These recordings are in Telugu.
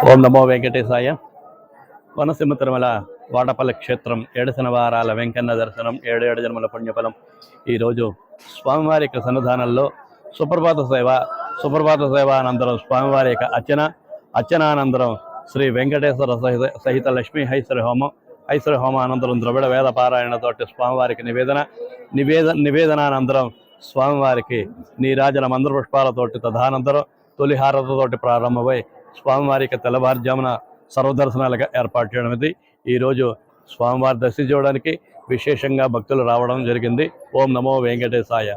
ఓం నమో వెంకటేశాయ. కోనసీమ తిరుమల వాడపల్లి క్షేత్రం 7 శనివారాల వెంకన్న దర్శనం 7 జన్మల పుణ్యఫలం. ఈరోజు స్వామివారి యొక్క సన్నిధానంలో సుప్రభాత సేవ అనంతరం స్వామివారి యొక్క అర్చనానంతరం శ్రీ వెంకటేశ్వర సహిత లక్ష్మీ ఐశ్వర్య హోమ అనంతరం ద్రవిడ వేద పారాయణతోటి స్వామివారికి నివేదనానంతరం స్వామివారికి నీరాజన మంత్ర పుష్పాలతోటి తదనంతరం తొలిహారతతోటి ప్రారంభమై స్వామివారికి తెల్లవారుజామున సర్వదర్శనాలుగా ఏర్పాటు చేయడం. ఈరోజు స్వామివారి దర్శించుకోవడానికి విశేషంగా భక్తులు రావడం జరిగింది. ఓం నమో వెంకటేశాయ.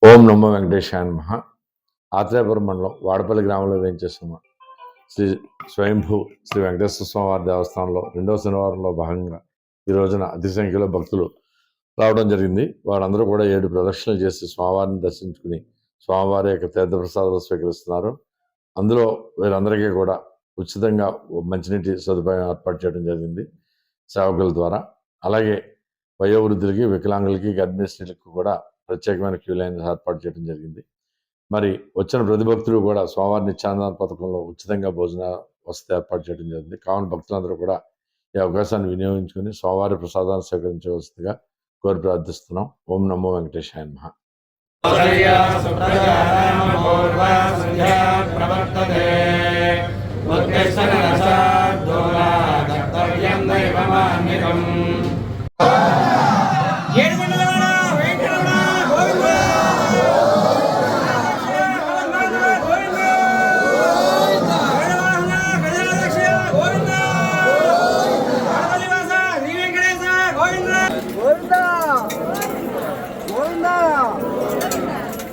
ఓం నమో వెంకటేశాయ నమః. ఆత్రేయపురం మండలం వాడపల్లి గ్రామంలో వేయించేస్తున్న శ్రీ స్వయంభూ శ్రీ వెంకటేశ్వర స్వామివారి దేవస్థానంలో 2వ శనివారంలో భాగంగా ఈ రోజున అతి సంఖ్యలో భక్తులు రావడం జరిగింది. వారందరూ కూడా 7 ప్రదక్షిణలు చేసి స్వామివారిని దర్శించుకుని స్వామివారి యొక్క తీర్థప్రసాదాలు స్వీకరిస్తున్నారు. అందులో వీరందరికీ కూడా ఉచితంగా మంచినీటి సదుపాయం ఏర్పాటు చేయడం జరిగింది సేవకుల ద్వారా. అలాగే వయోవృద్ధులకి, వికలాంగులకి, గర్భిణీ స్త్రీలకు కూడా ప్రత్యేకమైన క్యూ లైన్ ఏర్పాటు చేయడం జరిగింది. మరి వచ్చిన ప్రతి భక్తులు కూడా స్వామివారి నిత్యాన్నదాన పథకంలో ఉచితంగా భోజన వసతి ఏర్పాటు చేయడం జరిగింది. కావున భక్తులందరూ కూడా ఈ అవకాశాన్ని వినియోగించుకుని స్వామివారి ప్రసాదాన్ని స్వీకరించవలసిందిగా కోరి ప్రార్థిస్తున్నాం. ఓం నమో వెంకటేశాయ నమః.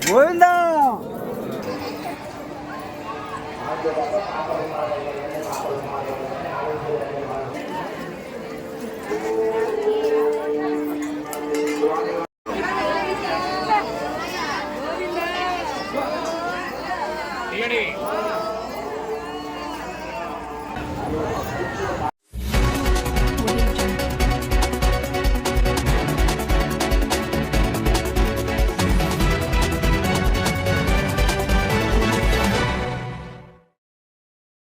గోవిందా